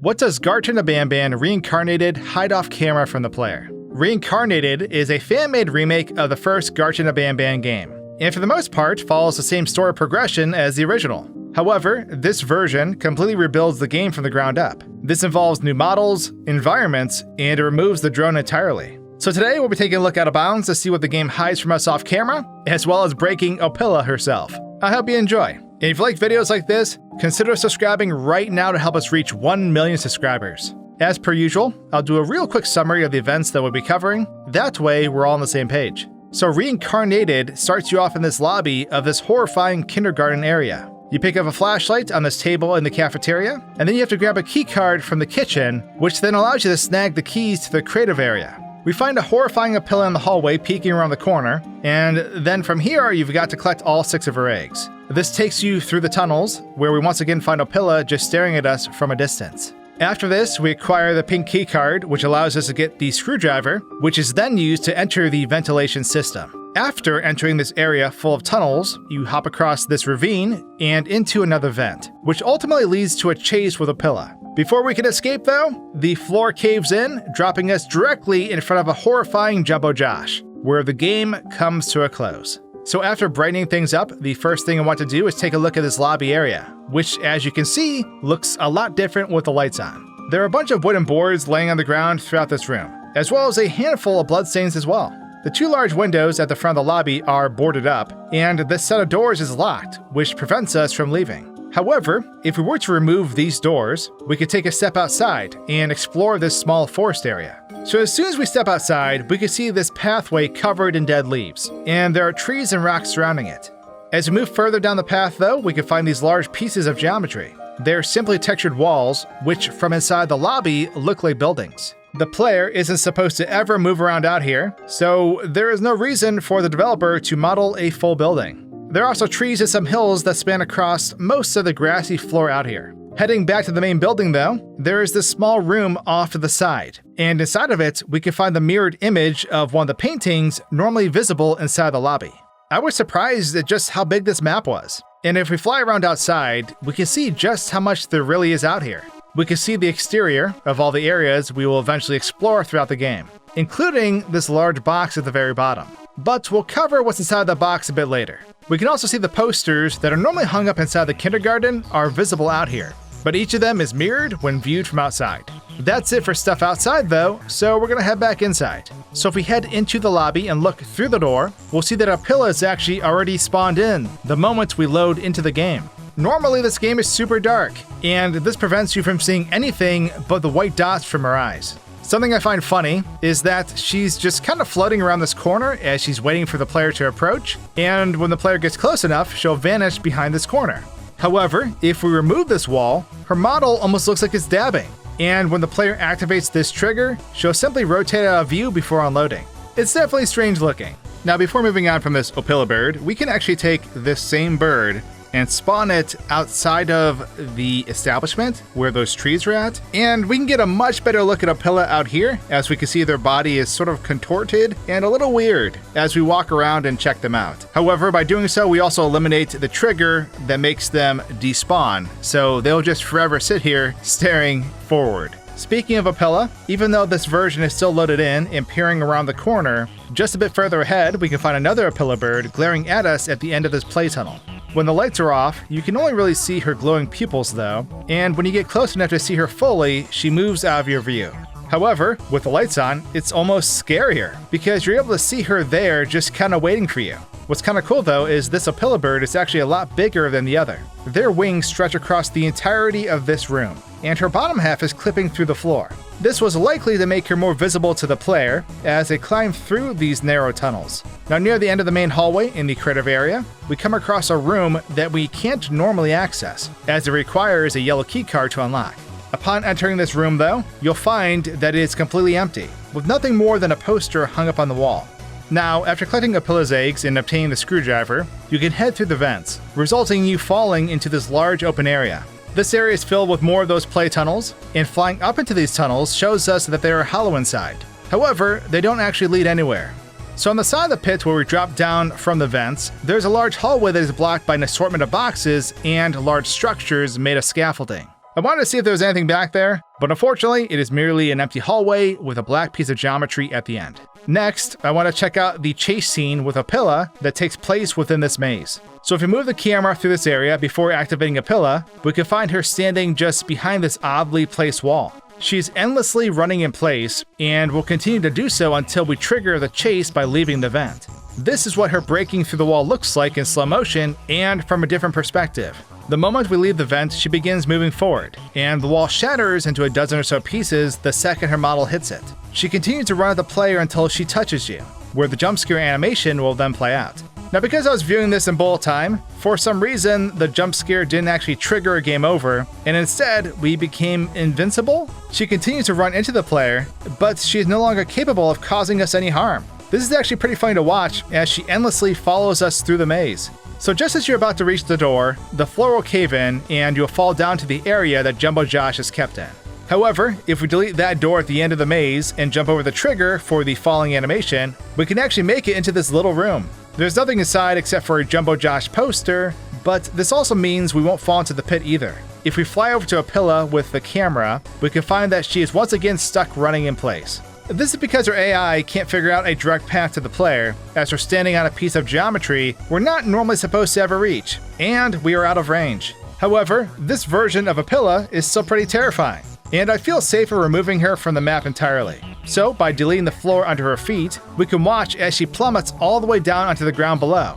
What does Garten of Banban Reincarnated hide off camera from the player? Reincarnated is a fan-made remake of the first Garten of Banban game, and for the most part follows the same story progression as the original. However, this version completely rebuilds the game from the ground up. This involves new models, environments, and it removes the drone entirely. So today we'll be taking a look out of bounds to see what the game hides from us off camera, as well as breaking Opila herself. I hope you enjoy. And if you like videos like this, consider subscribing right now to help us reach 1 million subscribers. As per usual, I'll do a real quick summary of the events that we'll be covering. That way we're all on the same page. So Reincarnated starts you off in this lobby of this horrifying kindergarten area. You pick up a flashlight on this table in the cafeteria, and then you have to grab a key card from the kitchen, which then allows you to snag the keys to the creative area. We find a horrifying Opila in the hallway peeking around the corner, and then from here you've got to collect all 6 of her eggs. This takes you through the tunnels, where we once again find Opila just staring at us from a distance. After this, we acquire the pink key card, which allows us to get the screwdriver, which is then used to enter the ventilation system. After entering this area full of tunnels, you hop across this ravine and into another vent, which ultimately leads to a chase with Opila. Before we can escape though, the floor caves in, dropping us directly in front of a horrifying Jumbo Josh, where the game comes to a close. So after brightening things up, the first thing I want to do is take a look at this lobby area, which as you can see, looks a lot different with the lights on. There are a bunch of wooden boards laying on the ground throughout this room, as well as a handful of bloodstains as well. The 2 large windows at the front of the lobby are boarded up, and this set of doors is locked, which prevents us from leaving. However, if we were to remove these doors, we could take a step outside and explore this small forest area. So as soon as we step outside, we can see this pathway covered in dead leaves, and there are trees and rocks surrounding it. As we move further down the path though, we can find these large pieces of geometry. They're simply textured walls, which from inside the lobby look like buildings. The player isn't supposed to ever move around out here, so there is no reason for the developer to model a full building. There are also trees and some hills that span across most of the grassy floor out here. Heading back to the main building though, there is this small room off to the side, and inside of it we can find the mirrored image of one of the paintings normally visible inside the lobby. I was surprised at just how big this map was, and if we fly around outside, we can see just how much there really is out here. We can see the exterior of all the areas we will eventually explore throughout the game, including this large box at the very bottom. But we'll cover what's inside the box a bit later. We can also see the posters that are normally hung up inside the kindergarten are visible out here, but each of them is mirrored when viewed from outside. That's it for stuff outside though, so we're gonna head back inside. So if we head into the lobby and look through the door, we'll see that Opila is actually already spawned in the moment we load into the game. Normally this game is super dark, and this prevents you from seeing anything but the white dots from her eyes. Something I find funny is that she's just kind of floating around this corner as she's waiting for the player to approach, and when the player gets close enough, she'll vanish behind this corner. However, if we remove this wall, her model almost looks like it's dabbing, and when the player activates this trigger, she'll simply rotate out of view before unloading. It's definitely strange looking. Now before moving on from this Opila bird, we can actually take this same bird and spawn it outside of the establishment where those trees are at. And we can get a much better look at Opila out here, as we can see their body is sort of contorted and a little weird as we walk around and check them out. However, by doing so, we also eliminate the trigger that makes them despawn, so they'll just forever sit here staring forward. Speaking of Opila, even though this version is still loaded in and peering around the corner, just a bit further ahead we can find another Opila bird glaring at us at the end of this play tunnel. When the lights are off, you can only really see her glowing pupils though, and when you get close enough to see her fully, she moves out of your view. However, with the lights on, it's almost scarier, because you're able to see her there just kinda waiting for you. What's kinda cool though is this Opila bird is actually a lot bigger than the other. Their wings stretch across the entirety of this room, and her bottom half is clipping through the floor. This was likely to make her more visible to the player as they climb through these narrow tunnels. Now near the end of the main hallway in the creative area, we come across a room that we can't normally access, as it requires a yellow key card to unlock. Upon entering this room though, you'll find that it is completely empty, with nothing more than a poster hung up on the wall. Now, after collecting Opila's eggs and obtaining the screwdriver, you can head through the vents, resulting in you falling into this large open area. This area is filled with more of those play tunnels, and flying up into these tunnels shows us that they are hollow inside. However, they don't actually lead anywhere. So on the side of the pit where we drop down from the vents, there's a large hallway that is blocked by an assortment of boxes and large structures made of scaffolding. I wanted to see if there was anything back there, But unfortunately, it is merely an empty hallway with a black piece of geometry at the end. Next, I want to check out the chase scene with Opila that takes place within this maze. So if we move the camera through this area before activating Opila, we can find her standing just behind this oddly placed wall. She's endlessly running in place, and will continue to do so until we trigger the chase by leaving the vent. This is what her breaking through the wall looks like in slow motion and from a different perspective. The moment we leave the vent, she begins moving forward, and the wall shatters into a dozen or so pieces the second her model hits it. She continues to run at the player until she touches you, where the jump scare animation will then play out. Now, because I was viewing this in bullet time, for some reason the jump scare didn't actually trigger a game over, and instead we became invincible. She continues to run into the player, but she is no longer capable of causing us any harm. This is actually pretty funny to watch as she endlessly follows us through the maze. So just as you're about to reach the door, the floor will cave in and you'll fall down to the area that Jumbo Josh is kept in. However, if we delete that door at the end of the maze and jump over the trigger for the falling animation, we can actually make it into this little room. There's nothing inside except for a Jumbo Josh poster, but this also means we won't fall into the pit either. If we fly over to Opila with the camera, we can find that she is once again stuck running in place. This is because her AI can't figure out a direct path to the player, as we're standing on a piece of geometry we're not normally supposed to ever reach, and we are out of range. However, this version of Opila is still pretty terrifying, and I feel safer removing her from the map entirely. So, by deleting the floor under her feet, we can watch as she plummets all the way down onto the ground below.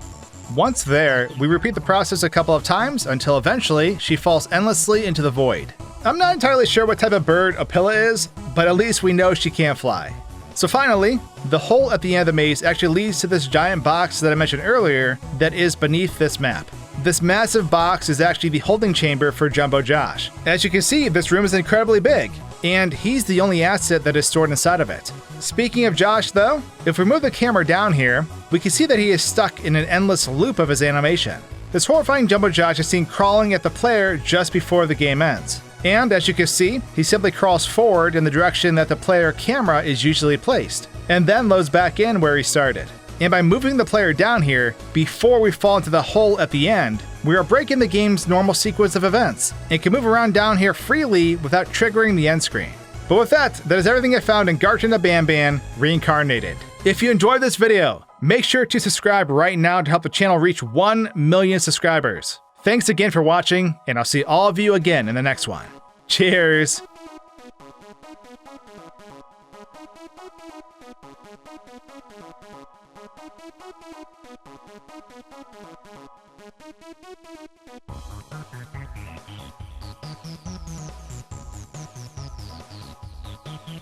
Once there, we repeat the process a couple of times until eventually she falls endlessly into the void. I'm not entirely sure what type of bird Opila is, but at least we know she can't fly. So finally, the hole at the end of the maze actually leads to this giant box that I mentioned earlier that is beneath this map. This massive box is actually the holding chamber for Jumbo Josh. As you can see, this room is incredibly big, and he's the only asset that is stored inside of it. Speaking of Josh though, if we move the camera down here, we can see that he is stuck in an endless loop of his animation. This horrifying Jumbo Josh is seen crawling at the player just before the game ends. And as you can see, he simply crawls forward in the direction that the player camera is usually placed, and then loads back in where he started. And by moving the player down here, before we fall into the hole at the end, we are breaking the game's normal sequence of events, and can move around down here freely without triggering the end screen. But with that is everything I found in Garten of Banban Reincarnated. If you enjoyed this video, make sure to subscribe right now to help the channel reach 1 million subscribers. Thanks again for watching, and I'll see all of you again in the next one. Cheers!